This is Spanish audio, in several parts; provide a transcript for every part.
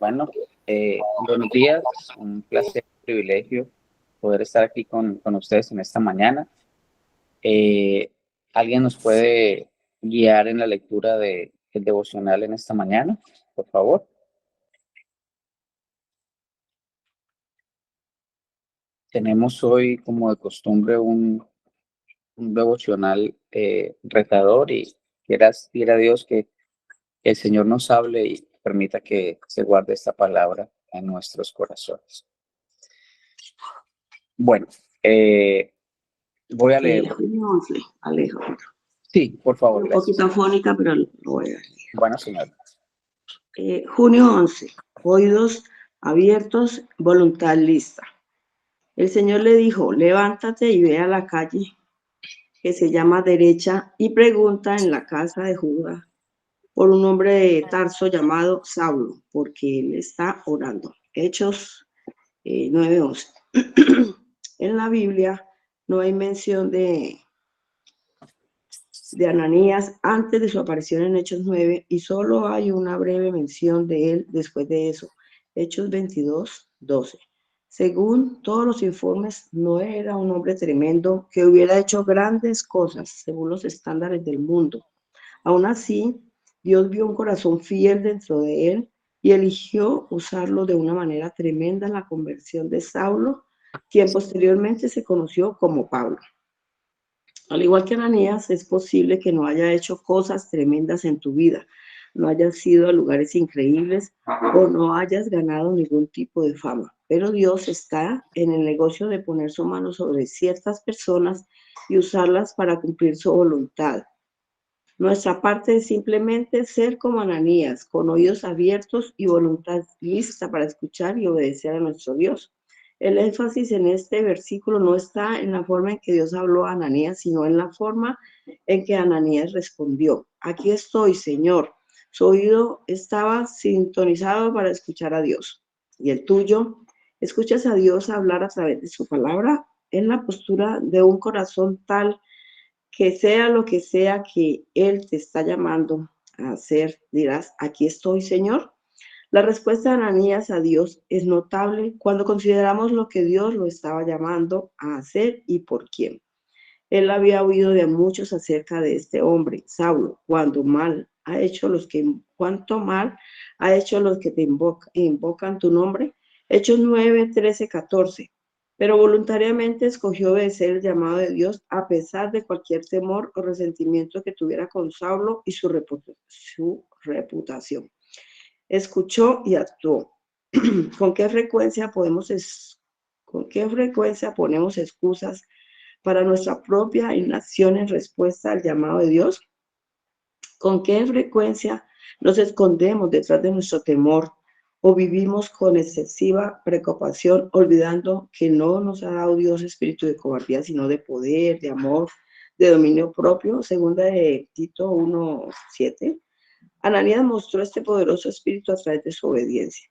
Bueno, buenos días, un placer, un privilegio poder estar aquí con ustedes en esta mañana. Eh, ¿Alguien nos puede guiar en la lectura del devocional en esta mañana, por favor? Tenemos hoy, como de costumbre, un devocional retador y quiera Dios que el Señor nos hable y permita que se guarde esta palabra en nuestros corazones. Bueno, eh, voy a leer. Junio 11, Alejandro. Sí, por favor, Un gracias. poquito afónica, pero lo voy a leer. Bueno, señor. Junio 11, oídos abiertos, voluntad lista. El Señor le dijo, levántate y ve a la calle que se llama derecha y pregunta en la casa de Judá por un hombre de Tarso llamado Saulo, porque él está orando. Hechos 9:11. En la Biblia no hay mención de Ananías antes de su aparición en Hechos 9 y solo hay una breve mención de él después de eso, Hechos 22:12. Según todos los informes, no era un hombre tremendo que hubiera hecho grandes cosas según los estándares del mundo. Aún así, Dios vio un corazón fiel dentro de él y eligió usarlo de una manera tremenda en la conversión de Saulo, quien posteriormente se conoció como Pablo. Al igual que Ananías, es posible que no haya hecho cosas tremendas en tu vida, no hayas ido a lugares increíbles o no hayas ganado ningún tipo de fama. Pero Dios está en el negocio de poner su mano sobre ciertas personas y usarlas para cumplir su voluntad. Nuestra parte es simplemente ser como Ananías, con oídos abiertos y voluntad lista para escuchar y obedecer a nuestro Dios. El énfasis en este versículo no está en la forma en que Dios habló a Ananías, sino en la forma en que Ananías respondió. Aquí estoy, Señor. Su oído estaba sintonizado para escuchar a Dios. ¿Y el tuyo? ¿Escuchas a Dios hablar a través de su palabra? En la postura de un corazón tal que sea lo que sea que Él te está llamando a hacer, dirás, aquí estoy, Señor. La respuesta de Ananías a Dios es notable cuando consideramos lo que Dios lo estaba llamando a hacer y por quién. Él había oído de muchos acerca de este hombre, Saulo, cuánto mal ha hecho los que te invocan tu nombre. Hechos 9, 13, 14. Pero voluntariamente escogió obedecer el llamado de Dios a pesar de cualquier temor o resentimiento que tuviera con Saulo y su reputación. Escuchó y actuó. ¿Con qué frecuencia ponemos excusas para nuestra propia inacción en respuesta al llamado de Dios? ¿Con qué frecuencia nos escondemos detrás de nuestro temor o vivimos con excesiva preocupación, olvidando que no nos ha dado Dios espíritu de cobardía, sino de poder, de amor, de dominio propio? Segunda de Tito 1:7. Ananías mostró este poderoso espíritu a través de su obediencia.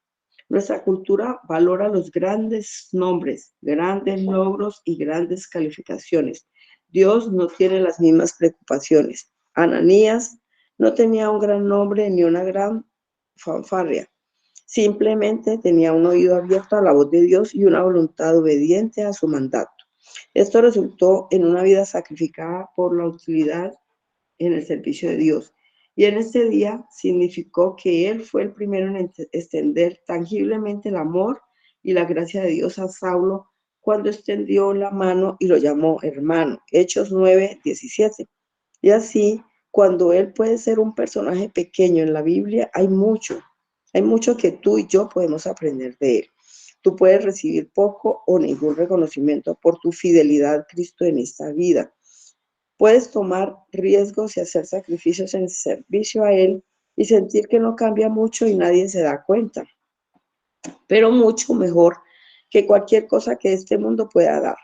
Nuestra cultura valora los grandes nombres, grandes logros y grandes calificaciones. Dios no tiene las mismas preocupaciones. Ananías no tenía un gran nombre ni una gran fanfarria. Simplemente tenía un oído abierto a la voz de Dios y una voluntad obediente a su mandato. Esto resultó en una vida sacrificada por la utilidad en el servicio de Dios. Y en este día significó que Él fue el primero en extender tangiblemente el amor y la gracia de Dios a Saulo cuando extendió la mano y lo llamó hermano. Hechos 9:17. Y así, cuando Él puede ser un personaje pequeño en la Biblia, hay mucho que tú y yo podemos aprender de Él. Tú puedes recibir poco o ningún reconocimiento por tu fidelidad a Cristo en esta vida. Puedes tomar riesgos y hacer sacrificios en servicio a Él y sentir que no cambia mucho y nadie se da cuenta, pero mucho mejor que cualquier cosa que este mundo pueda dar.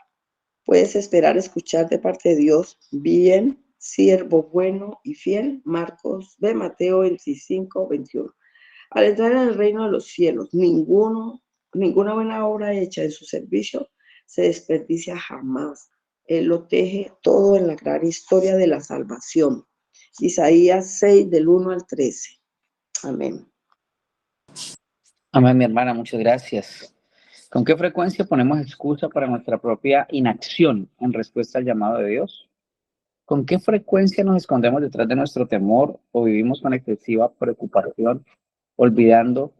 Puedes esperar escuchar de parte de Dios, bien, siervo bueno y fiel, Mateo 25:21. Al entrar en el reino de los cielos, ninguna buena obra hecha en su servicio se desperdicia jamás. Él lo teje todo en la gran historia de la salvación. Isaías 6, del 1 al 13. Amén. Amén, mi hermana, muchas gracias. ¿Con qué frecuencia ponemos excusa para nuestra propia inacción en respuesta al llamado de Dios? ¿Con qué frecuencia nos escondemos detrás de nuestro temor o vivimos con excesiva preocupación, olvidando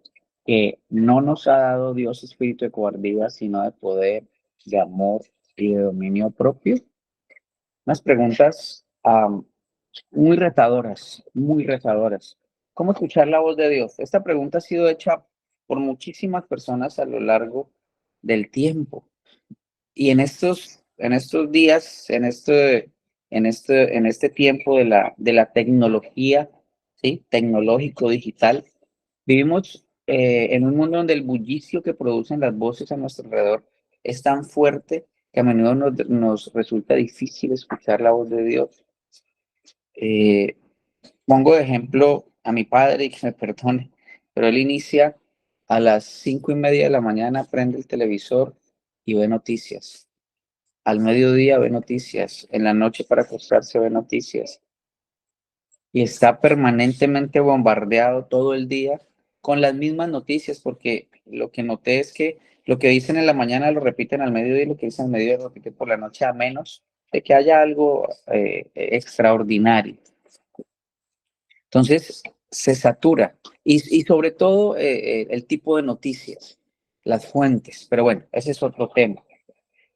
que no nos ha dado Dios espíritu de cobardía, sino de poder, de amor y de dominio propio? Unas preguntas muy retadoras, muy retadoras. ¿Cómo escuchar la voz de Dios? Esta pregunta ha sido hecha por muchísimas personas a lo largo del tiempo. Y en estos días, en este tiempo de la tecnología, ¿sí? Tecnológico, digital, vivimos en un mundo donde el bullicio que producen las voces a nuestro alrededor es tan fuerte que a menudo nos resulta difícil escuchar la voz de Dios. Eh, Pongo de ejemplo a mi padre y que me perdone, pero él inicia a las 5:30 de la mañana, prende el televisor y ve noticias. Al mediodía ve noticias, en la noche para acostarse ve noticias y está permanentemente bombardeado todo el día con las mismas noticias, porque lo que noté es que lo que dicen en la mañana lo repiten al mediodía y lo que dicen al mediodía lo repiten por la noche, a menos de que haya algo extraordinario. Entonces, se satura y sobre todo el tipo de noticias, las fuentes, pero bueno, ese es otro tema.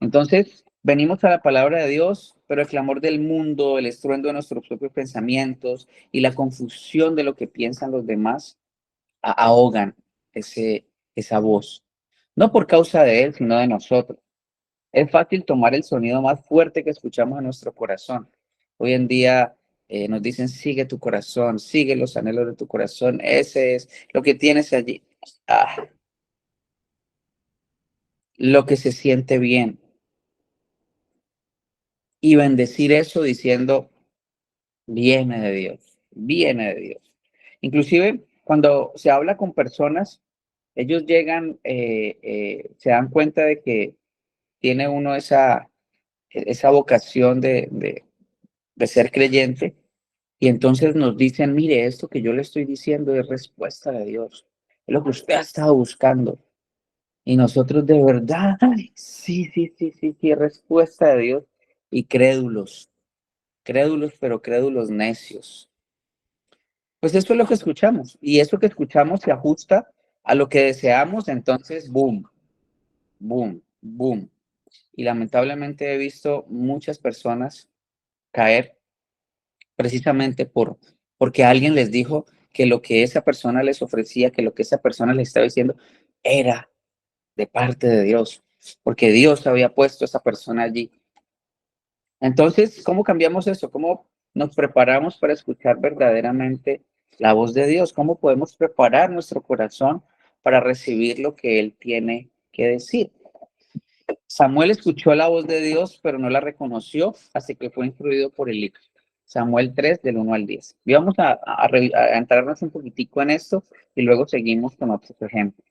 Entonces, venimos a la palabra de Dios, pero el clamor del mundo, el estruendo de nuestros propios pensamientos y la confusión de lo que piensan los demás ahogan esa voz. No por causa de él, sino de nosotros. Es fácil tomar el sonido más fuerte que escuchamos en nuestro corazón. Hoy en día nos dicen, sigue tu corazón, sigue los anhelos de tu corazón, ese es lo que tienes allí. Ah, lo que se siente bien. Y bendecir eso diciendo, viene de Dios, viene de Dios. Inclusive cuando se habla con personas, ellos llegan, se dan cuenta de que tiene uno esa vocación de ser creyente y entonces nos dicen, mire, esto que yo le estoy diciendo es respuesta de Dios, es lo que usted ha estado buscando. Y nosotros de verdad, ay, sí, sí, sí, sí, sí, es respuesta de Dios y crédulos, pero crédulos necios. Pues eso es lo que escuchamos y eso que escuchamos se ajusta a lo que deseamos, entonces, boom, boom, boom. Y lamentablemente he visto muchas personas caer precisamente porque alguien les dijo que lo que esa persona les ofrecía, que lo que esa persona les estaba diciendo era de parte de Dios, porque Dios había puesto a esa persona allí. Entonces, ¿cómo cambiamos eso? ¿Cómo nos preparamos para escuchar verdaderamente la voz de Dios? ¿Cómo podemos preparar nuestro corazón para recibir lo que Él tiene que decir? Samuel escuchó la voz de Dios, pero no la reconoció, así que fue instruido por el libro. Samuel 3, del 1 al 10. Y vamos a entrarnos un poquitico en esto y luego seguimos con otros ejemplos.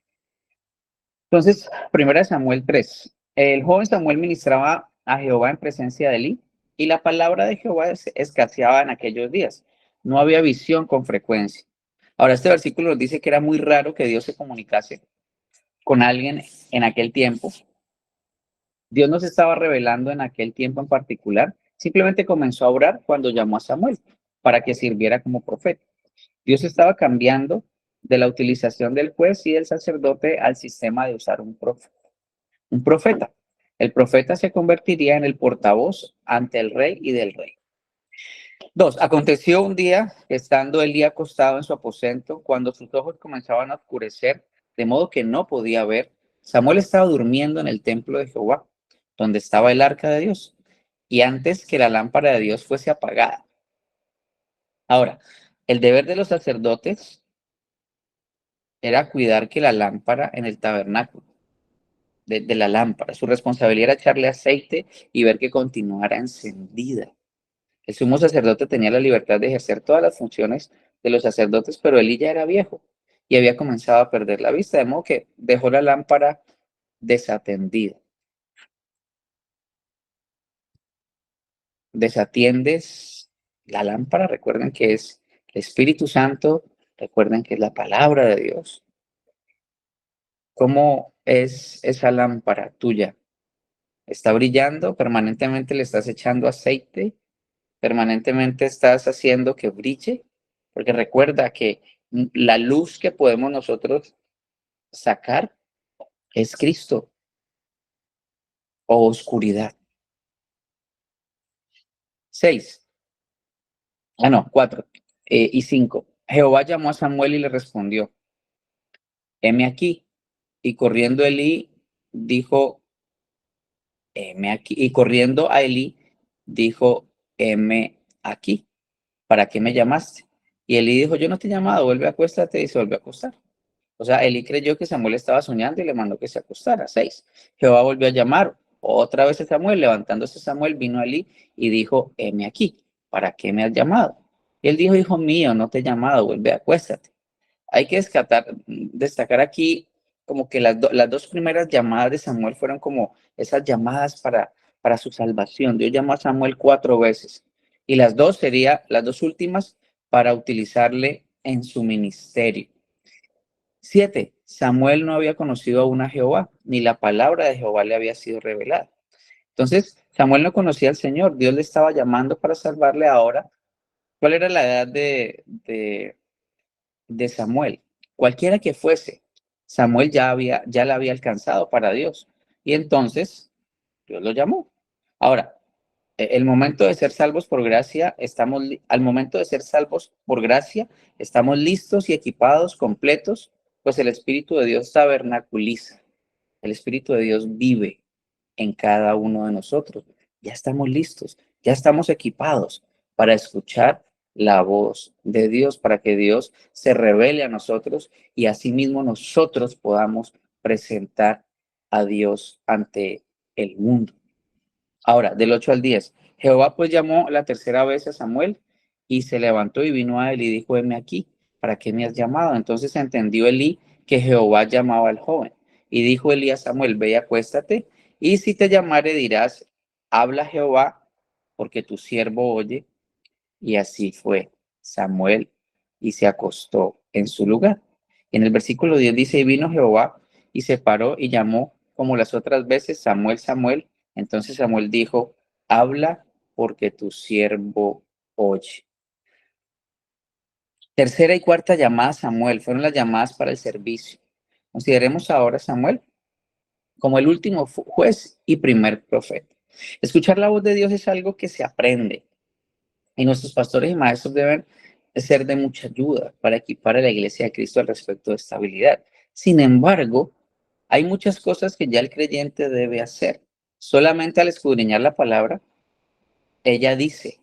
Entonces, primera Samuel 3. El joven Samuel ministraba a Jehová en presencia de Elí, y la palabra de Jehová escaseaba en aquellos días. No había visión con frecuencia. Ahora, este versículo nos dice que era muy raro que Dios se comunicase con alguien en aquel tiempo. Dios no se estaba revelando en aquel tiempo en particular, simplemente comenzó a orar cuando llamó a Samuel para que sirviera como profeta. Dios estaba cambiando de la utilización del juez y del sacerdote al sistema de usar un profeta. Un profeta. El profeta se convertiría en el portavoz ante el rey y del rey. 2. Aconteció un día, estando Elí acostado en su aposento, cuando sus ojos comenzaban a oscurecer, de modo que no podía ver. Samuel estaba durmiendo en el templo de Jehová, donde estaba el arca de Dios, y antes que la lámpara de Dios fuese apagada. Ahora, el deber de los sacerdotes era cuidar que la lámpara en el tabernáculo, de la lámpara, su responsabilidad era echarle aceite y ver que continuara encendida. El sumo sacerdote tenía la libertad de ejercer todas las funciones de los sacerdotes, pero Elí ya era viejo y había comenzado a perder la vista, de modo que dejó la lámpara desatendida. Desatiendes la lámpara, recuerden que es el Espíritu Santo, recuerden que es la palabra de Dios. ¿Cómo es esa lámpara tuya? ¿Está brillando? ¿Permanentemente le estás echando aceite? ¿Permanentemente estás haciendo que brille? Porque recuerda que la luz que podemos nosotros sacar es Cristo o oscuridad. 6. No, 4 y 5. Jehová llamó a Samuel y le respondió, heme aquí. Y corriendo Elí dijo, heme aquí. Y corriendo a Elí dijo, heme aquí. ¿Para qué me llamaste? Y Elí dijo, yo no te he llamado, vuelve, acuéstate, y se volvió a acostar. O sea, Elí creyó que Samuel estaba soñando y le mandó que se acostara. 6. Jehová volvió a llamar otra vez a Samuel. Levantándose Samuel, vino a Elí y dijo, heme aquí, ¿para qué me has llamado? Y él dijo, hijo mío, no te he llamado, vuelve, acuéstate. Hay que destacar aquí como que las dos primeras llamadas de Samuel fueron como esas llamadas para su salvación. Dios llamó a Samuel 4 veces y las dos últimas para utilizarle en su ministerio. 7. Samuel no había conocido aún a Jehová, ni la palabra de Jehová le había sido revelada. Entonces, Samuel no conocía al Señor, Dios le estaba llamando para salvarle ahora. ¿Cuál era la edad de Samuel? Cualquiera que fuese, Samuel ya la había alcanzado para Dios. Y entonces, Dios lo llamó. Ahora, el momento de ser salvos por gracia, al momento de ser salvos por gracia, estamos listos y equipados, completos, pues el Espíritu de Dios tabernaculiza. El Espíritu de Dios vive en cada uno de nosotros. Ya estamos listos, ya estamos equipados para escuchar la voz de Dios, para que Dios se revele a nosotros y asimismo nosotros podamos presentar a Dios ante el mundo. Ahora, del 8 al 10. Jehová pues llamó la tercera vez a Samuel y se levantó y vino a él y dijo, heme aquí, ¿para qué me has llamado? Entonces entendió Elí que Jehová llamaba al joven. Y dijo Elí a Samuel, ve y acuéstate, y si te llamare dirás, habla Jehová, porque tu siervo oye. Y así fue Samuel y se acostó en su lugar. Y en el versículo 10 dice, y vino Jehová y se paró y llamó como las otras veces, Samuel, Samuel. Entonces Samuel dijo, habla porque tu siervo oye. Tercera y cuarta llamada a Samuel fueron las llamadas para el servicio. Consideremos ahora a Samuel como el último juez y primer profeta. Escuchar la voz de Dios es algo que se aprende. Y nuestros pastores y maestros deben ser de mucha ayuda para equipar a la iglesia de Cristo al respecto de esta habilidad. Sin embargo, hay muchas cosas que ya el creyente debe hacer. Solamente al escudriñar la palabra, ella dice,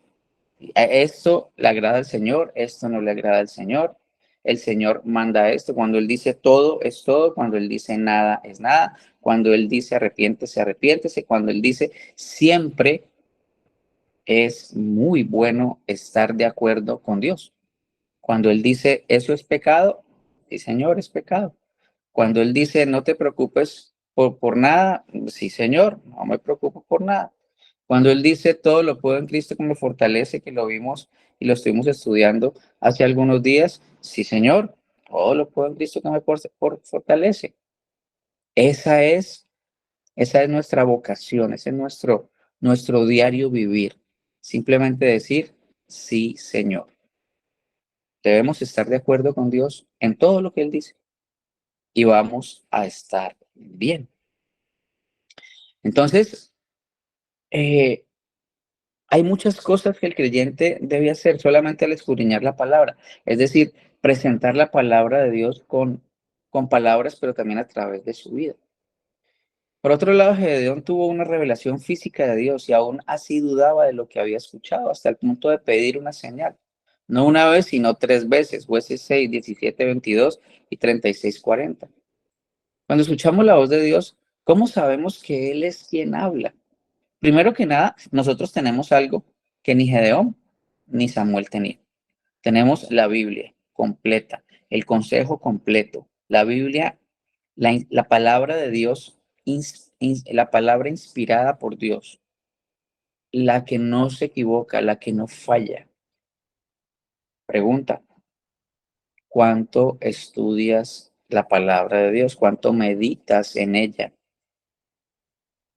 esto le agrada al Señor, esto no le agrada al Señor. El Señor manda esto. Cuando Él dice todo, es todo. Cuando Él dice nada, es nada. Cuando Él dice arrepiéntese, arrepiéntese. Cuando Él dice siempre, es muy bueno estar de acuerdo con Dios. Cuando Él dice, eso es pecado, sí, Señor, es pecado. Cuando Él dice, no te preocupes por nada, sí, Señor, no me preocupo por nada. Cuando Él dice, todo lo puedo en Cristo que me fortalece, que lo vimos y lo estuvimos estudiando hace algunos días, sí, Señor, todo lo puedo en Cristo que me fortalece. Esa es, esa es nuestra vocación, ese es nuestro diario vivir. Simplemente decir, sí, Señor. Debemos estar de acuerdo con Dios en todo lo que Él dice y vamos a estar bien. Entonces, eh, hay muchas cosas que el creyente debe hacer solamente al escudriñar la palabra, es decir, presentar la palabra de Dios con palabras, pero también a través de su vida. Por otro lado, Gedeón tuvo una revelación física de Dios y aún así dudaba de lo que había escuchado, hasta el punto de pedir una señal. No una vez, sino 3 veces, Jueces 6, 17, 22 y 36, 40. Cuando escuchamos la voz de Dios, ¿cómo sabemos que Él es quien habla? Primero que nada, nosotros tenemos algo que ni Gedeón ni Samuel tenían. Tenemos la Biblia completa, el consejo completo, la Biblia, la palabra de Dios, la palabra inspirada por Dios, la que no se equivoca, la que no falla. Pregunta, ¿cuánto estudias la palabra de Dios? ¿Cuánto meditas en ella?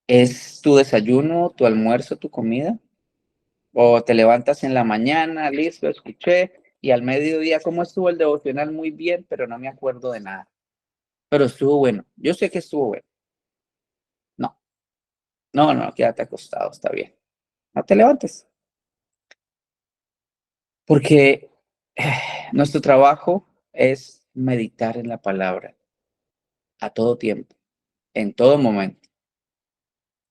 ¿Es tu desayuno, tu almuerzo, tu comida? ¿O te levantas en la mañana, listo, escuché, y al mediodía, ¿cómo estuvo el devocional? Muy bien, pero no me acuerdo de nada. Pero estuvo bueno. Yo sé que estuvo bueno. No, no, no, quédate acostado, está bien. No te levantes. Porque nuestro trabajo es meditar en la palabra a todo tiempo, en todo momento.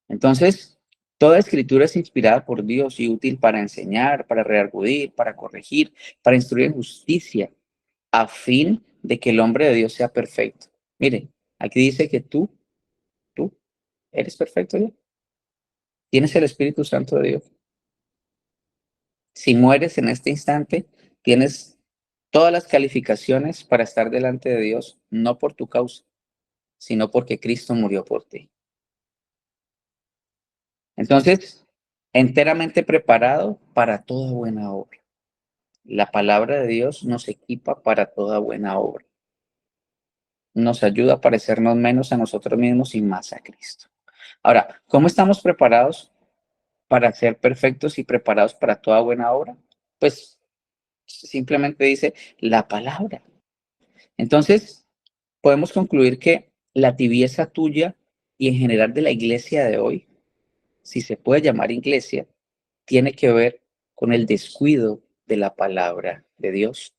Entonces, toda escritura es inspirada por Dios y útil para enseñar, para redarguir, para corregir, para instruir en justicia, a fin de que el hombre de Dios sea perfecto. Mire, aquí dice que tú eres perfecto ya. Tienes el Espíritu Santo de Dios. Si mueres en este instante, tienes todas las calificaciones para estar delante de Dios, no por tu causa, sino porque Cristo murió por ti. Entonces, enteramente preparado para toda buena obra. La palabra de Dios nos equipa para toda buena obra. Nos ayuda a parecernos menos a nosotros mismos y más a Cristo. Ahora, ¿cómo estamos preparados para ser perfectos y preparados para toda buena obra? Pues simplemente dice la palabra. Entonces, podemos concluir que la tibieza tuya y en general de la iglesia de hoy, si se puede llamar iglesia, tiene que ver con el descuido de la palabra de Dios.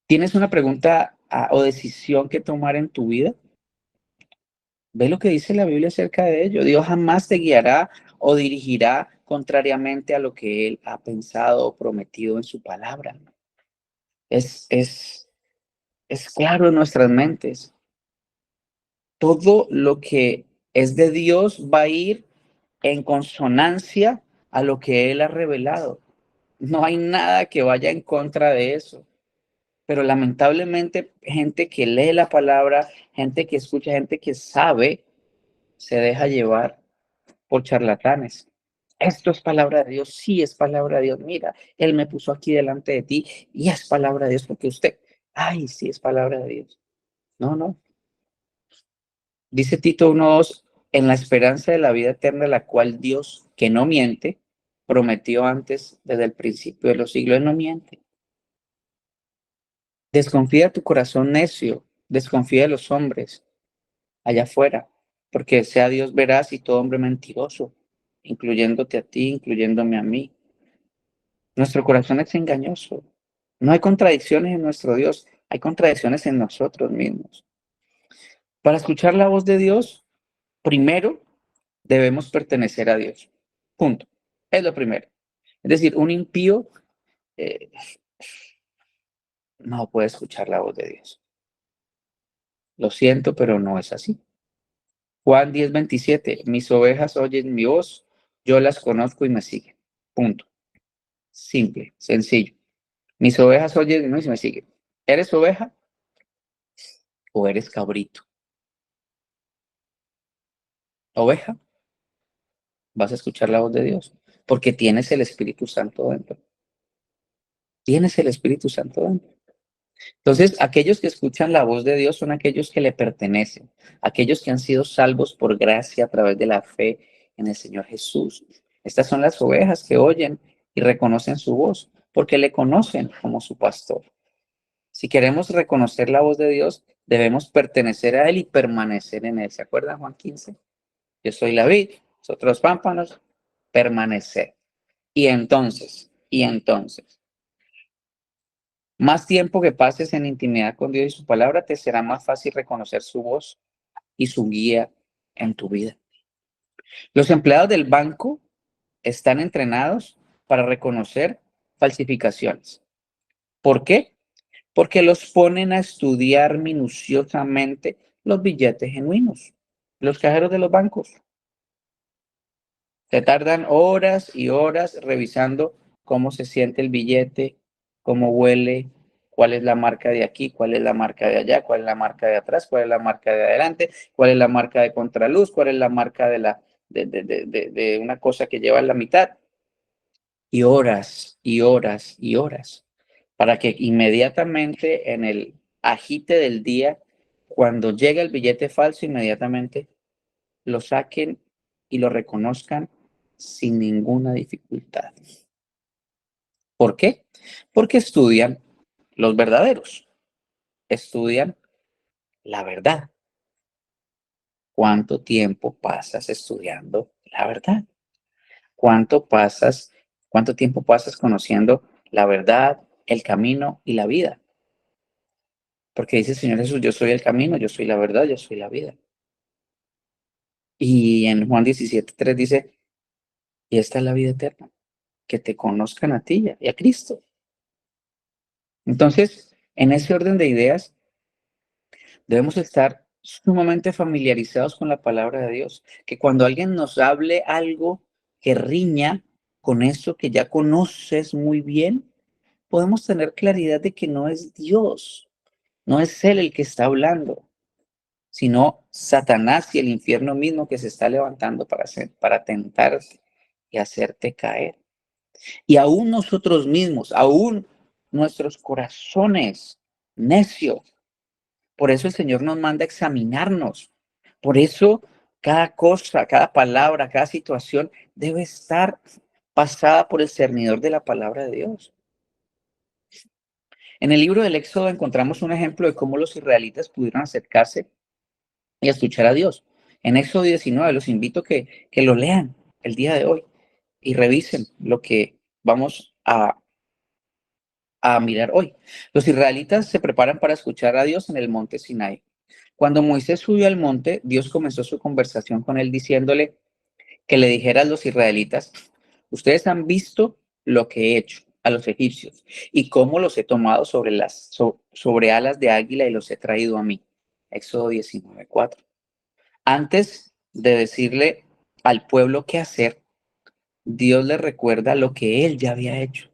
¿Tienes una pregunta o decisión que tomar en tu vida? Ve lo que dice la Biblia acerca de ello. Dios jamás te guiará o dirigirá contrariamente a lo que Él ha pensado o prometido en su palabra. Es, es, es claro en nuestras mentes. Todo lo que es de Dios va a ir en consonancia a lo que Él ha revelado. No hay nada que vaya en contra de eso. Pero lamentablemente, gente que lee la palabra, gente que escucha, gente que sabe, se deja llevar por charlatanes. Esto es palabra de Dios, sí es palabra de Dios. Mira, Él me puso aquí delante de ti y es palabra de Dios porque usted, ay, sí es palabra de Dios. No, no. Dice Tito 1:2, en la esperanza de la vida eterna, la cual Dios, que no miente, prometió antes desde el principio de los siglos. Él no miente. Desconfía de tu corazón necio, desconfía de los hombres allá afuera, porque sea Dios veraz y todo hombre mentiroso, incluyéndote a ti, incluyéndome a mí. Nuestro corazón es engañoso. No hay contradicciones en nuestro Dios, hay contradicciones en nosotros mismos. Para escuchar la voz de Dios, primero debemos pertenecer a Dios. Punto. Es lo primero. Es decir, un impío eh, no puede escuchar la voz de Dios. Lo siento, pero no es así. Juan 10:27, mis ovejas oyen mi voz, yo las conozco y me siguen. Punto. Simple, sencillo. Mis ovejas oyen mi voz y me siguen. ¿Eres oveja o eres cabrito? Oveja, vas a escuchar la voz de Dios, porque tienes el Espíritu Santo dentro. Tienes el Espíritu Santo dentro. Entonces, aquellos que escuchan la voz de Dios son aquellos que le pertenecen, aquellos que han sido salvos por gracia a través de la fe en el Señor Jesús. Estas son las ovejas que oyen y reconocen su voz, porque le conocen como su pastor. Si queremos reconocer la voz de Dios, debemos pertenecer a Él y permanecer en Él. ¿Se acuerdan Juan 15? Yo soy la vid, vosotros los pámpanos, permanecer. Y entonces, más tiempo que pases en intimidad con Dios y su palabra, te será más fácil reconocer su voz y su guía en tu vida. Los empleados del banco están entrenados para reconocer falsificaciones. ¿Por qué? Porque los ponen a estudiar minuciosamente los billetes genuinos. Los cajeros de los bancos se tardan horas y horas revisando cómo se siente el billete, cómo huele, cuál es la marca de aquí, cuál es la marca de allá, cuál es la marca de atrás, cuál es la marca de adelante, cuál es la marca de contraluz, cuál es la marca de una cosa que lleva en la mitad. Y horas y horas y horas. para que inmediatamente en el agite del día, cuando llegue el billete falso, inmediatamente lo saquen y lo reconozcan sin ninguna dificultad. ¿Por qué? Porque estudian los verdaderos, estudian la verdad. ¿Cuánto tiempo pasas estudiando la verdad? ¿Cuánto pasas, cuánto tiempo pasas conociendo la verdad, el camino y la vida? Porque dice el Señor Jesús, yo soy el camino, yo soy la verdad, yo soy la vida. Y en Juan 17:3 dice, y esta es la vida eterna, que te conozcan a ti y a Cristo. Entonces, en ese orden de ideas, debemos estar sumamente familiarizados con la palabra de Dios, que cuando alguien nos hable algo que riña con eso que ya conoces muy bien, podemos tener claridad de que no es Dios, no es Él el que está hablando, sino Satanás y el infierno mismo que se está levantando para tentarte y hacerte caer. Y aún nosotros mismos, aún nuestros corazones necios. Por eso el Señor nos manda a examinarnos. Por eso cada cosa, cada palabra, cada situación debe estar pasada por el cernidor de la palabra de Dios. En el libro del Éxodo encontramos un ejemplo de cómo los israelitas pudieron acercarse y escuchar a Dios. En Éxodo 19 los invito a que lo lean el día de hoy y revisen lo que vamos a mirar hoy. Los israelitas se preparan para escuchar a Dios en el monte Sinai. Cuando Moisés subió al monte, Dios comenzó su conversación con él diciéndole que le dijera a los israelitas, ustedes han visto lo que he hecho a los egipcios y cómo los he tomado sobre alas de águila y los he traído a mí. Éxodo 19:4. Antes de decirle al pueblo qué hacer, Dios le recuerda lo que él ya había hecho.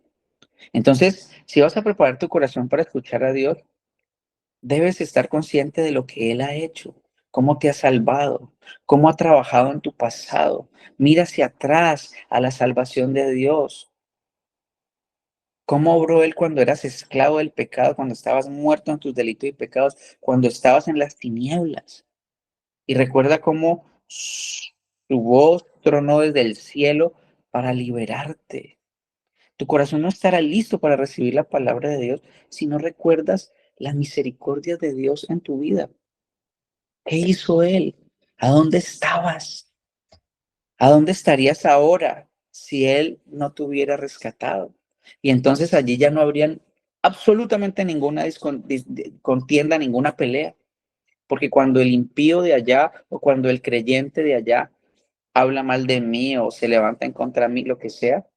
Entonces, si vas a preparar tu corazón para escuchar a Dios, debes estar consciente de lo que Él ha hecho, cómo te ha salvado, cómo ha trabajado en tu pasado. Mira hacia atrás a la salvación de Dios. ¿Cómo obró Él cuando eras esclavo del pecado, cuando estabas muerto en tus delitos y pecados, cuando estabas en las tinieblas? Y recuerda cómo su voz tronó desde el cielo para liberarte. Tu corazón no estará listo para recibir la palabra de Dios si no recuerdas las misericordias de Dios en tu vida. ¿Qué hizo Él? ¿A dónde estabas? ¿A dónde estarías ahora si Él no te hubiera rescatado? Y entonces allí ya no habrían absolutamente ninguna contienda, ninguna pelea. Porque cuando el impío de allá o cuando el creyente de allá habla mal de mí o se levanta en contra de mí, lo que sea,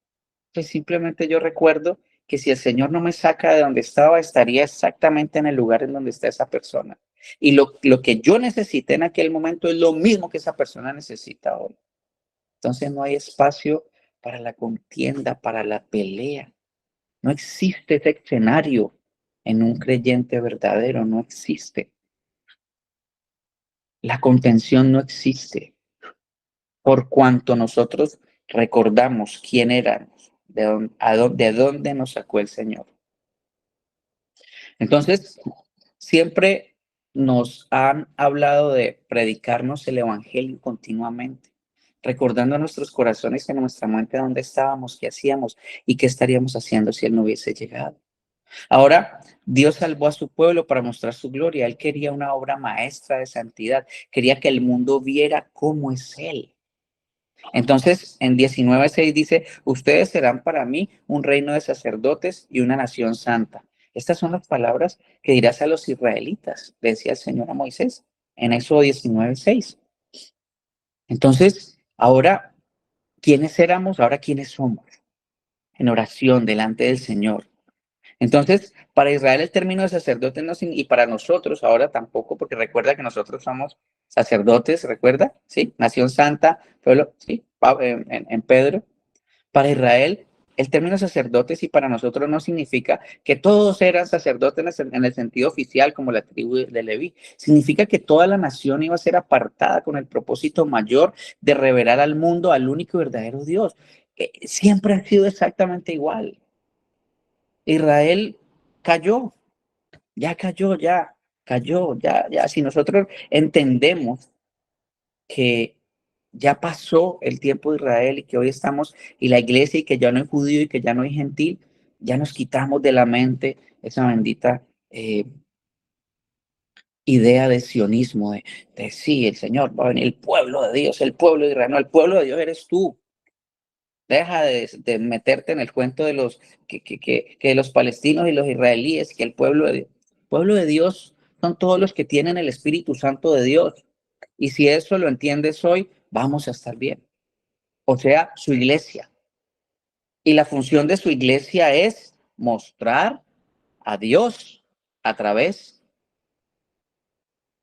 pues simplemente yo recuerdo que si el Señor no me saca de donde estaba, estaría exactamente en el lugar en donde está esa persona. Y lo que yo necesité en aquel momento es lo mismo que esa persona necesita hoy. Entonces no hay espacio para la contienda, para la pelea. No existe ese escenario en un creyente verdadero, no existe. La contención no existe. Por cuanto nosotros recordamos quién éramos, de dónde nos sacó el Señor. Entonces, siempre nos han hablado de predicarnos el evangelio continuamente, recordando a nuestros corazones y a nuestra mente dónde estábamos, qué hacíamos y qué estaríamos haciendo si Él no hubiese llegado. Ahora, Dios salvó a su pueblo para mostrar su gloria. Él quería una obra maestra de santidad, quería que el mundo viera cómo es Él. Entonces, en 19:6 dice, ustedes serán para mí un reino de sacerdotes y una nación santa. Estas son las palabras que dirás a los israelitas, decía el Señor a Moisés en Éxodo 19:6. Entonces, ahora, ¿quiénes éramos? Ahora, ¿quiénes somos? En oración delante del Señor. Entonces, para Israel el término de sacerdote no y para nosotros ahora tampoco, porque recuerda que nosotros somos sacerdotes, ¿recuerda? Sí, nación santa, pueblo, sí, en Pedro. Para Israel, el término sacerdotes y para nosotros no significa que todos eran sacerdotes en el sentido oficial como la tribu de Leví. Significa que toda la nación iba a ser apartada con el propósito mayor de revelar al mundo al único y verdadero Dios. Siempre ha sido exactamente igual. Israel cayó, ya cayó, ya cayó, ya. Si nosotros entendemos que ya pasó el tiempo de Israel y que hoy estamos, y la iglesia, y que ya no hay judío y que ya no hay gentil, ya nos quitamos de la mente esa bendita idea de sionismo, de sí, el Señor va a venir, el pueblo de Dios, el pueblo de Israel, no, el pueblo de Dios eres tú. Deja de meterte en el cuento de los que los palestinos y los israelíes, que el pueblo de Dios son todos los que tienen el Espíritu Santo de Dios. Y si eso lo entiendes hoy, vamos a estar bien. O sea, su iglesia. Y la función de su iglesia es mostrar a Dios a través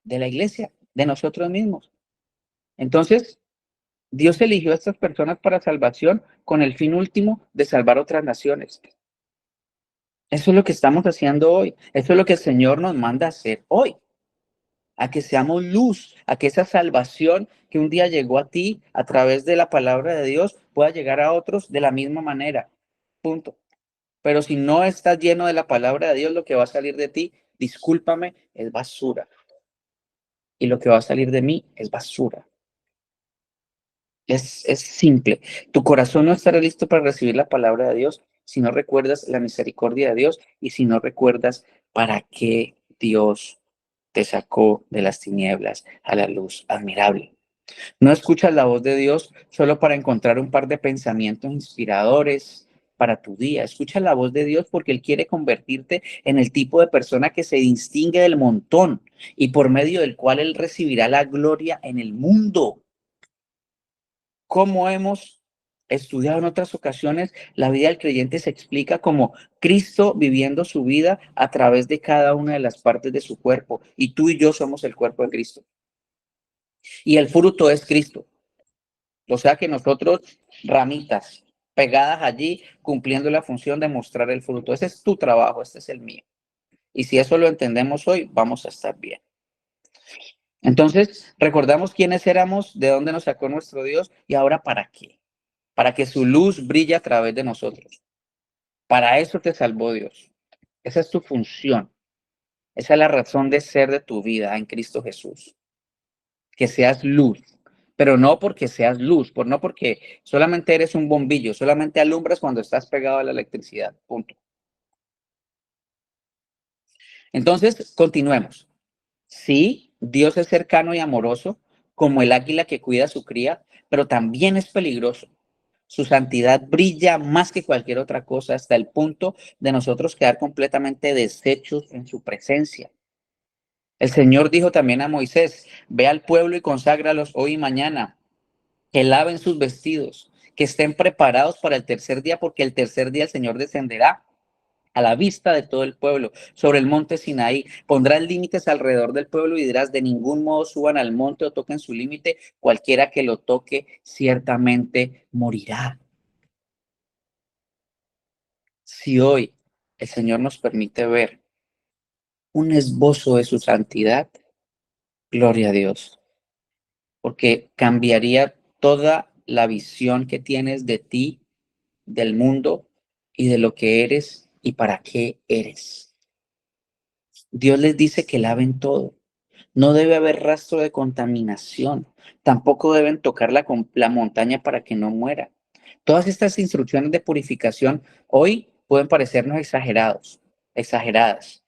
de la iglesia, de nosotros mismos. Entonces, Dios eligió a estas personas para salvación con el fin último de salvar otras naciones. Eso es lo que estamos haciendo hoy. Eso es lo que el Señor nos manda a hacer hoy. A que seamos luz, a que esa salvación que un día llegó a ti a través de la palabra de Dios pueda llegar a otros de la misma manera. Punto. Pero si no estás lleno de la palabra de Dios, lo que va a salir de ti, discúlpame, es basura. Y lo que va a salir de mí es basura. Es simple. Tu corazón no estará listo para recibir la palabra de Dios si no recuerdas la misericordia de Dios y si no recuerdas para qué Dios te sacó de las tinieblas a la luz admirable. No escuchas la voz de Dios solo para encontrar un par de pensamientos inspiradores para tu día. Escucha la voz de Dios porque Él quiere convertirte en el tipo de persona que se distingue del montón y por medio del cual Él recibirá la gloria en el mundo. Como hemos estudiado en otras ocasiones, la vida del creyente se explica como Cristo viviendo su vida a través de cada una de las partes de su cuerpo. Y tú y yo somos el cuerpo de Cristo. Y el fruto es Cristo. O sea que nosotros, ramitas, pegadas allí, cumpliendo la función de mostrar el fruto. Ese es tu trabajo, este es el mío. Y si eso lo entendemos hoy, vamos a estar bien. Entonces, recordamos quiénes éramos, de dónde nos sacó nuestro Dios y ahora para qué. Para que su luz brille a través de nosotros. Para eso te salvó Dios. Esa es tu función. Esa es la razón de ser de tu vida en Cristo Jesús. Que seas luz. Pero no porque seas luz, no porque solamente eres un bombillo, solamente alumbras cuando estás pegado a la electricidad. Punto. Entonces, continuemos. Sí, Dios es cercano y amoroso, como el águila que cuida a su cría, pero también es peligroso. Su santidad brilla más que cualquier otra cosa hasta el punto de nosotros quedar completamente deshechos en su presencia. El Señor dijo también a Moisés, ve al pueblo y conságralos hoy y mañana, que laven sus vestidos, que estén preparados para el tercer día, porque el tercer día el Señor descenderá a la vista de todo el pueblo sobre el monte Sinaí. Pondrás límites alrededor del pueblo y dirás, de ningún modo suban al monte o toquen su límite, cualquiera que lo toque ciertamente morirá. Si hoy el Señor nos permite ver un esbozo de su santidad, gloria a Dios, porque cambiaría toda la visión que tienes de ti, del mundo y de lo que eres y para qué eres. Dios les dice que laven todo. No debe haber rastro de contaminación. Tampoco deben tocar la montaña para que no muera. Todas estas instrucciones de purificación hoy pueden parecernos exageradas.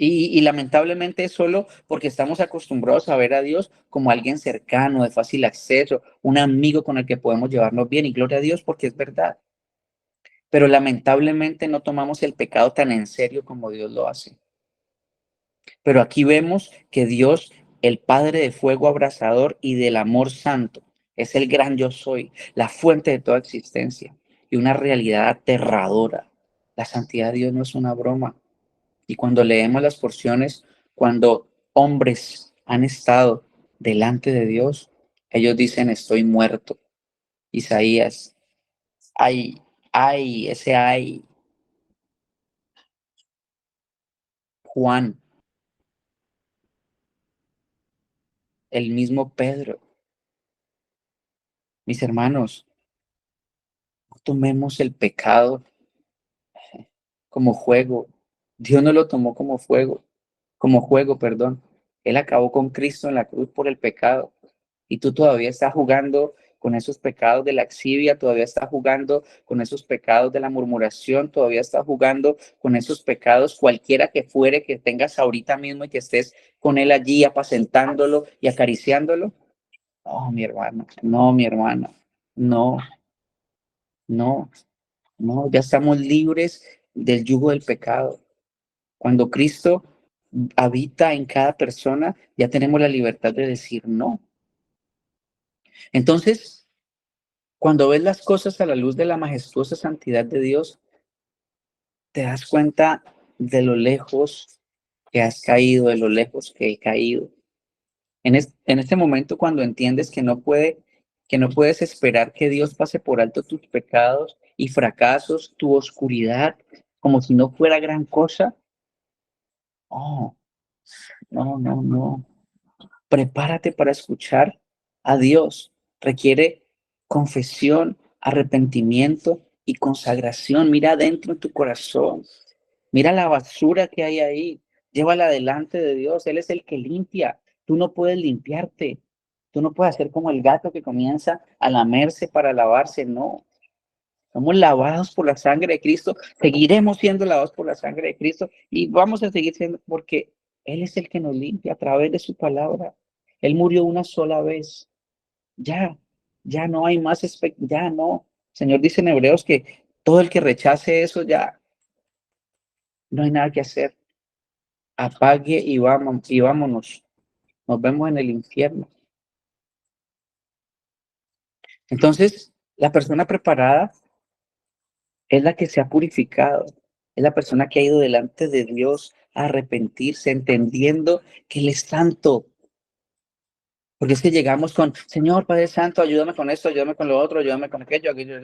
Y lamentablemente es solo porque estamos acostumbrados a ver a Dios como alguien cercano, de fácil acceso, un amigo con el que podemos llevarnos bien. Y gloria a Dios porque es verdad. Pero lamentablemente no tomamos el pecado tan en serio como Dios lo hace. Pero aquí vemos que Dios, el Padre de fuego abrasador y del amor santo, es el gran yo soy, la fuente de toda existencia y una realidad aterradora. La santidad de Dios no es una broma. Y cuando leemos las porciones, cuando hombres han estado delante de Dios, ellos dicen, estoy muerto. Isaías, ese ay, Juan, el mismo Pedro. Mis hermanos, no tomemos el pecado como juego. Dios no lo tomó como juego, perdón. Él acabó con Cristo en la cruz por el pecado. Y tú todavía estás jugando con esos pecados de la laxivia, todavía estás jugando con esos pecados de la murmuración, todavía estás jugando con esos pecados, cualquiera que fuere que tengas ahorita mismo y que estés con él allí apacentándolo y acariciándolo. No, mi hermano, no, mi hermana, no, no, no, ya estamos libres del yugo del pecado. Cuando Cristo habita en cada persona, ya tenemos la libertad de decir no. Entonces, cuando ves las cosas a la luz de la majestuosa santidad de Dios, te das cuenta de lo lejos que has caído, de lo lejos que he caído. En este momento, cuando entiendes que no puedes esperar que Dios pase por alto tus pecados y fracasos, tu oscuridad, como si no fuera gran cosa. Oh, no, no, no. Prepárate para escuchar a Dios. Requiere confesión, arrepentimiento y consagración. Mira adentro en tu corazón. Mira la basura que hay ahí. Llévala delante de Dios. Él es el que limpia. Tú no puedes limpiarte. Tú no puedes hacer como el gato que comienza a lamerse para lavarse. No. Somos lavados por la sangre de Cristo. Seguiremos siendo lavados por la sangre de Cristo y vamos a seguir siendo porque Él es el que nos limpia a través de su palabra. Él murió una sola vez. Ya, ya no hay más, ya no. El Señor dice en Hebreos que todo el que rechace eso ya no hay nada que hacer. Apague y vamos y vámonos. Nos vemos en el infierno. Entonces, la persona preparada es la que se ha purificado, es la persona que ha ido delante de Dios a arrepentirse, entendiendo que Él es santo. Porque es que llegamos con, Señor Padre Santo, ayúdame con esto, ayúdame con lo otro, ayúdame con aquello, aquello,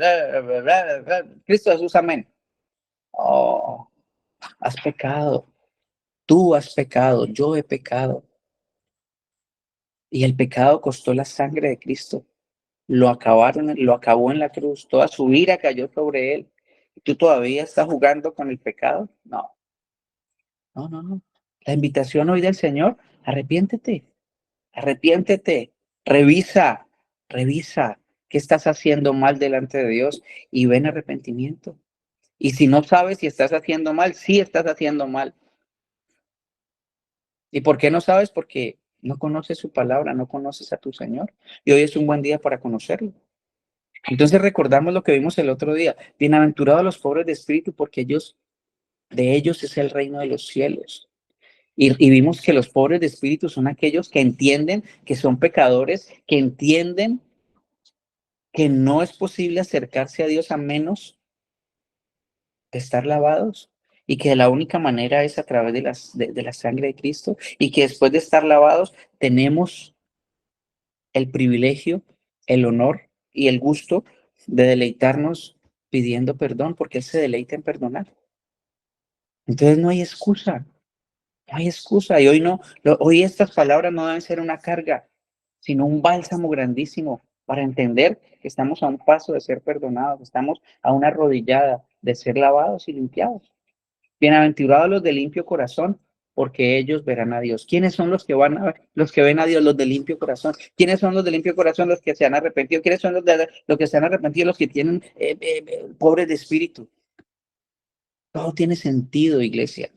Cristo Jesús, amén. Oh, has pecado, tú has pecado, yo he pecado. Y el pecado costó la sangre de Cristo. Lo acabó en la cruz, toda su ira cayó sobre él. ¿Y tú todavía estás jugando con el pecado? No. No, no, no. La invitación hoy del Señor, arrepiéntete, arrepiéntete, revisa, revisa qué estás haciendo mal delante de Dios y ven arrepentimiento. Y si no sabes si estás haciendo mal, sí estás haciendo mal. ¿Y por qué no sabes? Porque no conoces su palabra, no conoces a tu Señor. Y hoy es un buen día para conocerlo. Entonces recordamos lo que vimos el otro día. Bienaventurados los pobres de espíritu, porque de ellos es el reino de los cielos. Y vimos que los pobres de espíritu son aquellos que entienden que son pecadores, que entienden que no es posible acercarse a Dios a menos de estar lavados y que la única manera es a través de la sangre de Cristo y que después de estar lavados tenemos el privilegio, el honor y el gusto de deleitarnos pidiendo perdón porque Él se deleita en perdonar. Entonces no hay excusa. No hay excusa. Y hoy no, hoy estas palabras no deben ser una carga, sino un bálsamo grandísimo para entender que estamos a un paso de ser perdonados, estamos a una arrodillada de ser lavados y limpiados. Bienaventurados los de limpio corazón, porque ellos verán a Dios. ¿Quiénes son los que van a ver, los que ven a Dios, los de limpio corazón? ¿Quiénes son los de limpio corazón, los que se han arrepentido? ¿Quiénes son los que se han arrepentido, los que tienen pobres de espíritu? Todo tiene sentido, iglesia.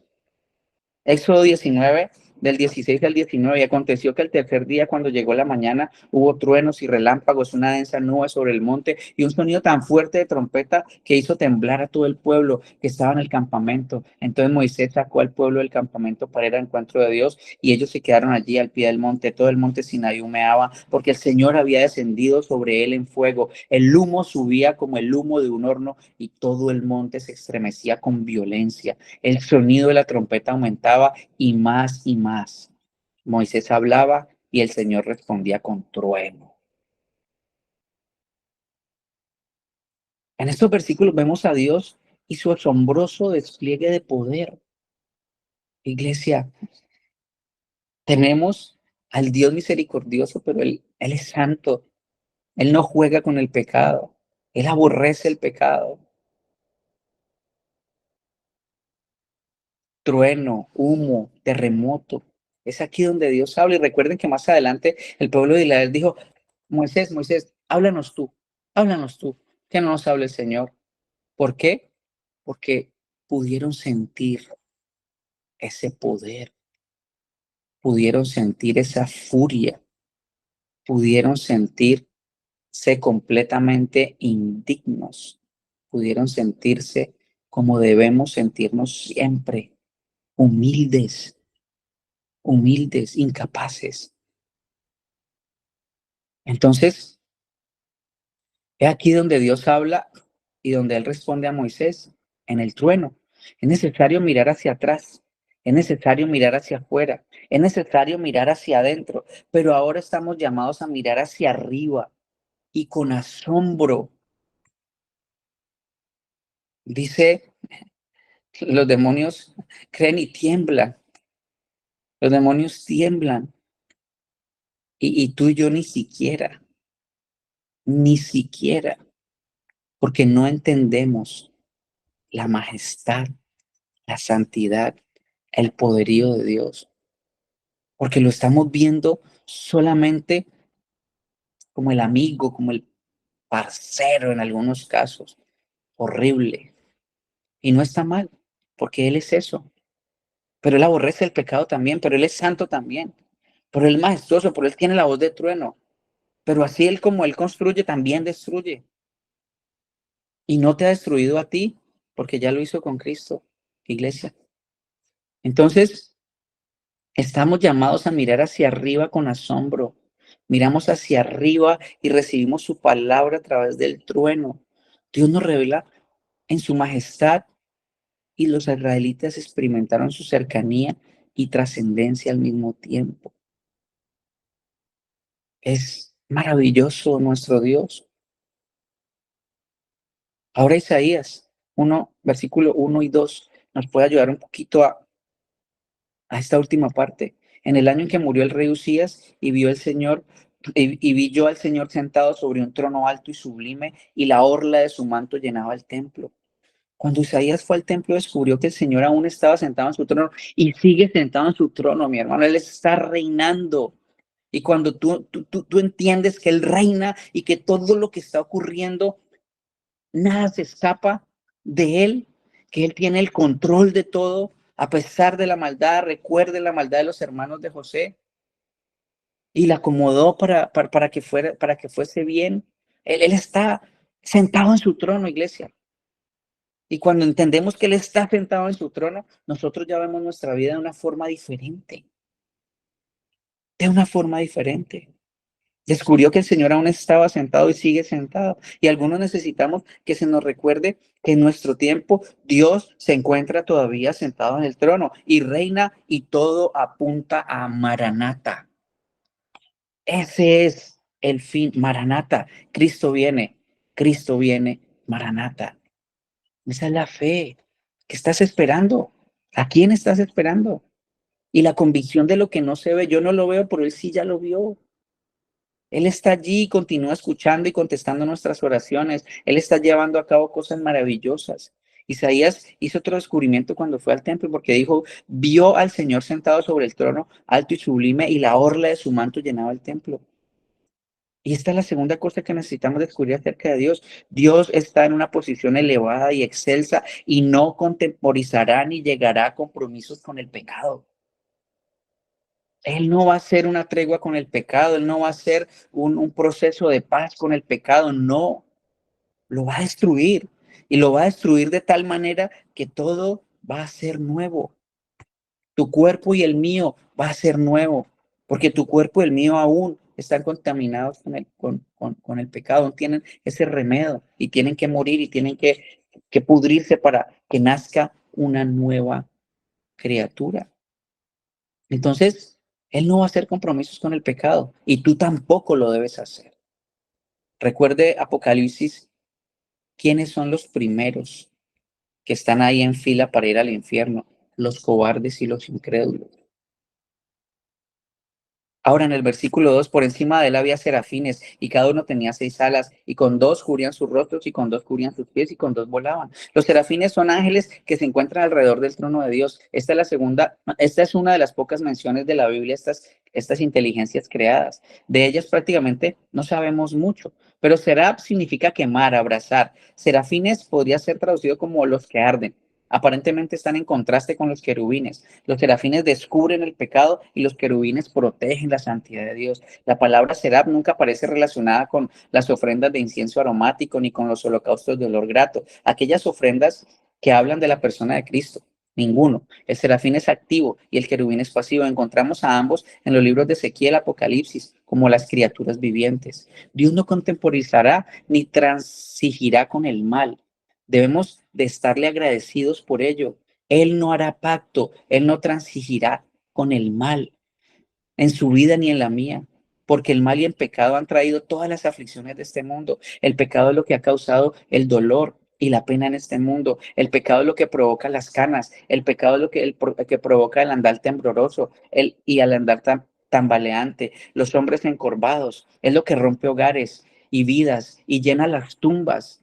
Éxodo 19, del 16 al 19, y aconteció que el tercer día, cuando llegó la mañana, hubo truenos y relámpagos, una densa nube sobre el monte y un sonido tan fuerte de trompeta que hizo temblar a todo el pueblo que estaba en el campamento. Entonces Moisés sacó al pueblo del campamento para ir al encuentro de Dios y ellos se quedaron allí al pie del monte. Todo el monte Sinaí humeaba porque el Señor había descendido sobre él en fuego. El humo subía como el humo de un horno y todo el monte se estremecía con violencia. El sonido de la trompeta aumentaba y más y más. Moisés hablaba y el Señor respondía con trueno. En estos versículos vemos a Dios y su asombroso despliegue de poder. Iglesia, tenemos al Dios misericordioso, pero él es santo. Él no juega con el pecado. Él aborrece el pecado. trueno, humo, terremoto. Es aquí donde Dios habla. Y recuerden que más adelante el pueblo de Israel dijo, Moisés, Moisés, háblanos tú, que no nos hable el Señor. ¿Por qué? Porque pudieron sentir ese poder, pudieron sentir esa furia, pudieron sentirse completamente indignos, pudieron sentirse como debemos sentirnos siempre, humildes, humildes, incapaces. Entonces, es aquí donde Dios habla y donde Él responde a Moisés en el trueno. Es necesario mirar hacia atrás, es necesario mirar hacia afuera, es necesario mirar hacia adentro, pero ahora estamos llamados a mirar hacia arriba y con asombro. Dice, los demonios creen y tiemblan, los demonios tiemblan y tú y yo ni siquiera, porque no entendemos la majestad, la santidad, el poderío de Dios, porque lo estamos viendo solamente como el amigo, como el parcero en algunos casos, horrible. Y no está mal, porque Él es eso. Pero Él aborrece el pecado también, pero Él es santo también. Pero Él es majestuoso, pero Él tiene la voz de trueno. Pero así Él como Él construye, también destruye. Y no te ha destruido a ti, porque ya lo hizo con Cristo, iglesia. Entonces, estamos llamados a mirar hacia arriba con asombro. Miramos hacia arriba y recibimos su palabra a través del trueno. Dios nos revela en su majestad y los israelitas experimentaron su cercanía y trascendencia al mismo tiempo. Es maravilloso nuestro Dios. Ahora Isaías 1, versículo 1 y 2 nos puede ayudar un poquito a esta última parte. En el año en que murió el rey Usías y vio el Señor, y vi yo al Señor sentado sobre un trono alto y sublime, y la orla de su manto llenaba el templo. Cuando Isaías fue al templo, descubrió que el Señor aún estaba sentado en su trono y sigue sentado en su trono, mi hermano. Él está reinando. Y cuando tú entiendes que Él reina y que todo lo que está ocurriendo, nada se escapa de Él, que Él tiene el control de todo, a pesar de la maldad. Recuerde la maldad de los hermanos de José y la acomodó para que fuese bien. Él está sentado en su trono, iglesia. Y cuando entendemos que Él está sentado en su trono, nosotros ya vemos nuestra vida de una forma diferente. De una forma diferente. Descubrió que el Señor aún estaba sentado y sigue sentado. Y algunos necesitamos que se nos recuerde que en nuestro tiempo Dios se encuentra todavía sentado en el trono y reina y todo apunta a Maranata. Ese es el fin, Maranata. Cristo viene, Maranata. Esa es la fe. ¿Qué estás esperando? ¿A quién estás esperando? Y la convicción de lo que no se ve, yo no lo veo, pero Él sí ya lo vio. Él está allí y continúa escuchando y contestando nuestras oraciones. Él está llevando a cabo cosas maravillosas. Isaías hizo otro descubrimiento cuando fue al templo porque dijo, vio al Señor sentado sobre el trono, alto y sublime, y la orla de su manto llenaba el templo. Y esta es la segunda cosa que necesitamos descubrir acerca de Dios. Dios está en una posición elevada y excelsa y no contemporizará ni llegará a compromisos con el pecado. Él no va a hacer una tregua con el pecado, Él no va a hacer un proceso de paz con el pecado, no, lo va a destruir y lo va a destruir de tal manera que todo va a ser nuevo. Tu cuerpo y el mío va a ser nuevo, porque tu cuerpo y el mío aún están contaminados con el pecado, tienen ese remedio y tienen que morir y tienen que pudrirse para que nazca una nueva criatura. Entonces, Él no va a hacer compromisos con el pecado y tú tampoco lo debes hacer. Recuerde Apocalipsis, ¿quiénes son los primeros que están ahí en fila para ir al infierno? Los cobardes y los incrédulos. Ahora en el versículo 2, por encima de él había serafines, y cada uno tenía 6 alas, y con 2 cubrían sus rostros, y con 2 cubrían sus pies, y con 2 volaban. Los serafines son ángeles que se encuentran alrededor del trono de Dios. Esta es una de las pocas menciones de la Biblia, estas inteligencias creadas. De ellas prácticamente no sabemos mucho, pero seraf significa quemar, abrazar. Serafines podría ser traducido como los que arden. Aparentemente están en contraste con los querubines. Los serafines descubren el pecado y los querubines protegen la santidad de Dios. La palabra seraf nunca aparece relacionada con las ofrendas de incienso aromático ni con los holocaustos de olor grato. Aquellas ofrendas que hablan de la persona de Cristo. Ninguno. El serafín es activo y el querubín es pasivo. Encontramos a ambos en los libros de Ezequiel, Apocalipsis, como las criaturas vivientes. Dios no contemporizará ni transigirá con el mal. Debemos de estarle agradecidos por ello. Él no hará pacto, él no transigirá con el mal en su vida ni en la mía, porque el mal y el pecado han traído todas las aflicciones de este mundo. El pecado es lo que ha causado el dolor y la pena en este mundo. El pecado es lo que provoca las canas. El pecado es lo que provoca el andar tembloroso y el andar tambaleante. Los hombres encorvados. Es lo que rompe hogares y vidas y llena las tumbas.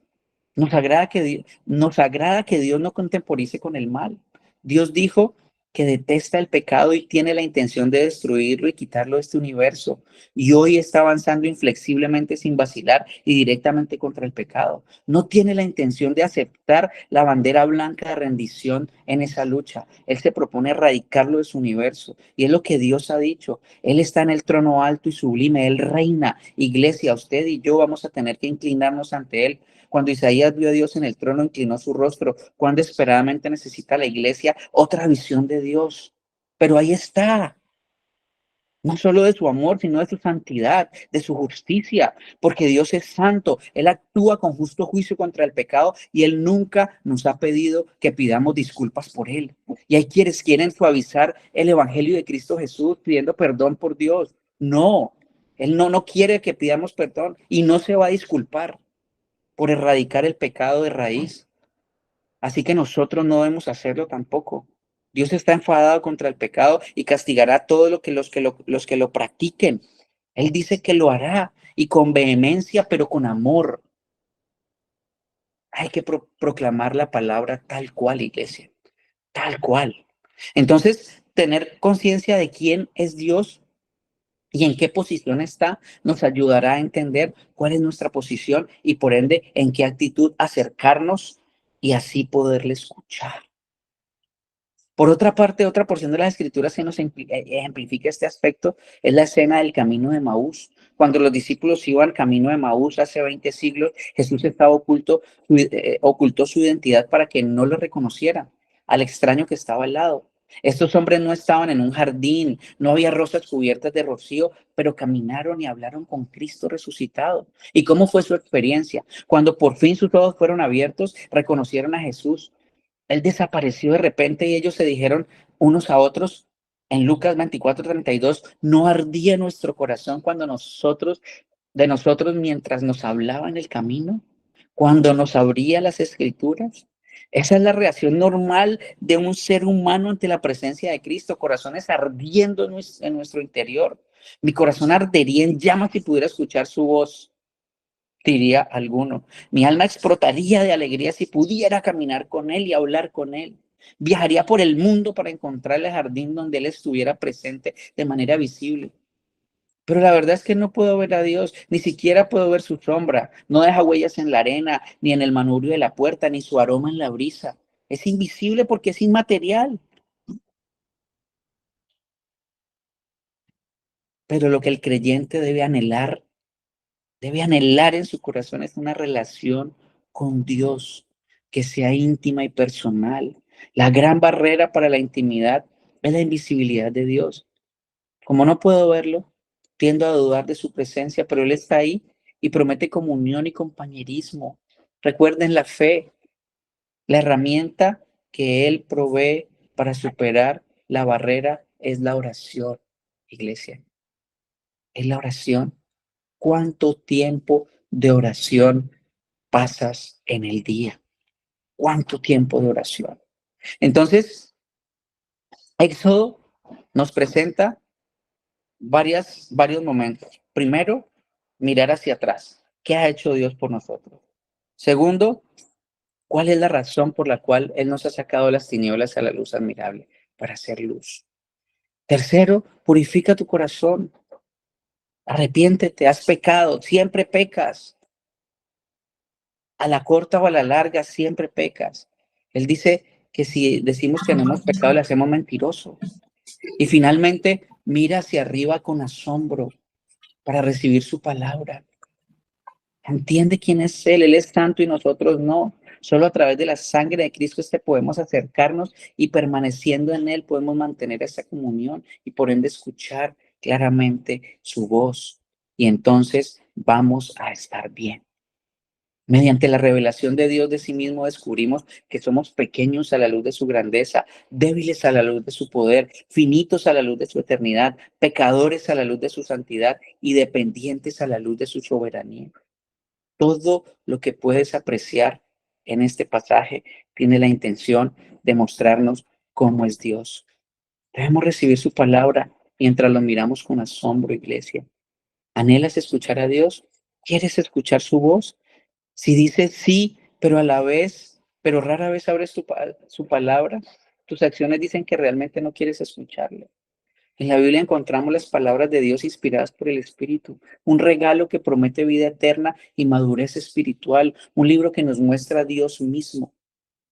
Nos agrada que Dios no contemporice con el mal. Dios dijo que detesta el pecado y tiene la intención de destruirlo y quitarlo de este universo. Y hoy está avanzando inflexiblemente sin vacilar y directamente contra el pecado. No tiene la intención de aceptar la bandera blanca de rendición en esa lucha. Él se propone erradicarlo de su universo. Y es lo que Dios ha dicho. Él está en el trono alto y sublime. Él reina. Iglesia, usted y yo vamos a tener que inclinarnos ante Él. Cuando Isaías vio a Dios en el trono, inclinó su rostro. Cuán desesperadamente necesita la iglesia otra visión de Dios. Pero ahí está, no solo de su amor, sino de su santidad, de su justicia, porque Dios es santo. Él actúa con justo juicio contra el pecado y Él nunca nos ha pedido que pidamos disculpas por Él. Y hay quienes quieren suavizar el evangelio de Cristo Jesús pidiendo perdón por Dios. No, Él no quiere que pidamos perdón y no se va a disculpar por erradicar el pecado de raíz. Así que nosotros no debemos hacerlo tampoco. Dios está enfadado contra el pecado y castigará a todos los que lo practiquen. Él dice que lo hará y con vehemencia, pero con amor. Hay que proclamar la palabra tal cual, iglesia, tal cual. Entonces, tener conciencia de quién es Dios y en qué posición está, nos ayudará a entender cuál es nuestra posición y por ende en qué actitud acercarnos y así poderle escuchar. Por otra parte, otra porción de las escrituras que nos ejemplifica este aspecto es la escena del camino de Maús. Cuando los discípulos iban camino de Maús hace 20 siglos, Jesús estaba ocultó su identidad para que no lo reconocieran al extraño que estaba al lado. Estos hombres no estaban en un jardín, no había rosas cubiertas de rocío, pero caminaron y hablaron con Cristo resucitado. ¿Y cómo fue su experiencia? Cuando por fin sus ojos fueron abiertos, reconocieron a Jesús. Él desapareció de repente y ellos se dijeron unos a otros en Lucas 24:32, no ardía nuestro corazón cuando de nosotros mientras nos hablaba en el camino, cuando nos abría las escrituras. Esa es la reacción normal de un ser humano ante la presencia de Cristo, corazones ardiendo en nuestro interior. Mi corazón ardería en llamas si pudiera escuchar su voz, diría alguno. Mi alma explotaría de alegría si pudiera caminar con Él y hablar con Él. Viajaría por el mundo para encontrar el jardín donde Él estuviera presente de manera visible. Pero la verdad es que no puedo ver a Dios, ni siquiera puedo ver su sombra. No deja huellas en la arena, ni en el manubrio de la puerta, ni su aroma en la brisa. Es invisible porque es inmaterial. Pero lo que el creyente debe anhelar en su corazón es una relación con Dios que sea íntima y personal. La gran barrera para la intimidad es la invisibilidad de Dios. Como no puedo verlo, tiendo a dudar de su presencia, pero Él está ahí y promete comunión y compañerismo. Recuerden la fe, la herramienta que Él provee para superar la barrera es la oración, iglesia. Es la oración. ¿Cuánto tiempo de oración pasas en el día? ¿Cuánto tiempo de oración? Entonces, Éxodo nos presenta varios momentos. Primero, mirar hacia atrás. ¿Qué ha hecho Dios por nosotros? Segundo, ¿cuál es la razón por la cual Él nos ha sacado de las tinieblas a la luz admirable? Para hacer luz. Tercero, purifica tu corazón. Arrepiéntete, has pecado, siempre pecas. A la corta o a la larga, siempre pecas. Él dice que si decimos que no hemos pecado, le hacemos mentiroso. Y finalmente, mira hacia arriba con asombro para recibir su palabra. Entiende quién es Él es santo y nosotros no. Solo a través de la sangre de Cristo podemos acercarnos y permaneciendo en Él podemos mantener esa comunión y por ende escuchar claramente su voz. Y entonces vamos a estar bien. Mediante la revelación de Dios de sí mismo descubrimos que somos pequeños a la luz de su grandeza, débiles a la luz de su poder, finitos a la luz de su eternidad, pecadores a la luz de su santidad y dependientes a la luz de su soberanía. Todo lo que puedes apreciar en este pasaje tiene la intención de mostrarnos cómo es Dios. Debemos recibir su palabra mientras lo miramos con asombro, iglesia. ¿Anhelas escuchar a Dios? ¿Quieres escuchar su voz? Si dices sí, pero rara vez abres su palabra, tus acciones dicen que realmente no quieres escucharle. En la Biblia encontramos las palabras de Dios inspiradas por el Espíritu, un regalo que promete vida eterna y madurez espiritual, un libro que nos muestra a Dios mismo.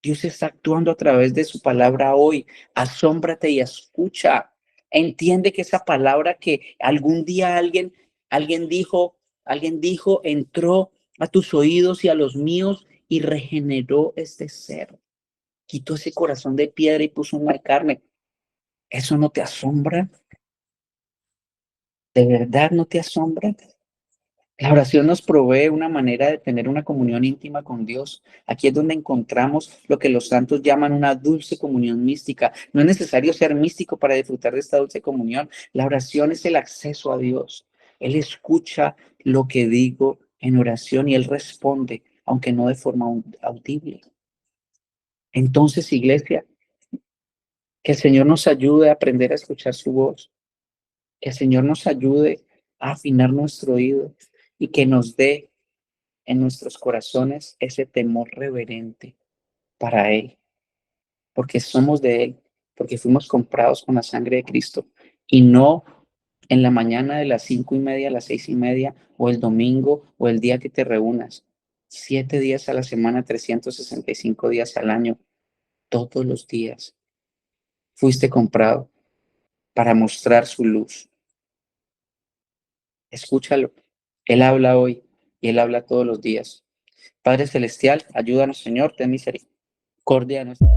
Dios está actuando a través de su palabra hoy. Asómbrate y escucha. Entiende que esa palabra que algún día alguien dijo, entró a tus oídos y a los míos y regeneró este ser. Quitó ese corazón de piedra y puso una de carne. ¿Eso no te asombra? ¿De verdad no te asombra? La oración nos provee una manera de tener una comunión íntima con Dios. Aquí es donde encontramos lo que los santos llaman una dulce comunión mística. No es necesario ser místico para disfrutar de esta dulce comunión. La oración es el acceso a Dios. Él escucha lo que digo en oración y Él responde, aunque no de forma audible. Entonces, iglesia, que el Señor nos ayude a aprender a escuchar su voz. Que el Señor nos ayude a afinar nuestro oído y que nos dé en nuestros corazones ese temor reverente para Él, porque somos de Él, porque fuimos comprados con la sangre de Cristo y no en la mañana de las 5:30 a las 6:30 o el domingo o el día que te reúnas, 7 días a la semana, 365 días al año, todos los días. Fuiste comprado para mostrar su luz. Escúchalo. Él habla hoy y Él habla todos los días. Padre Celestial, ayúdanos, Señor, ten misericordia de nuestra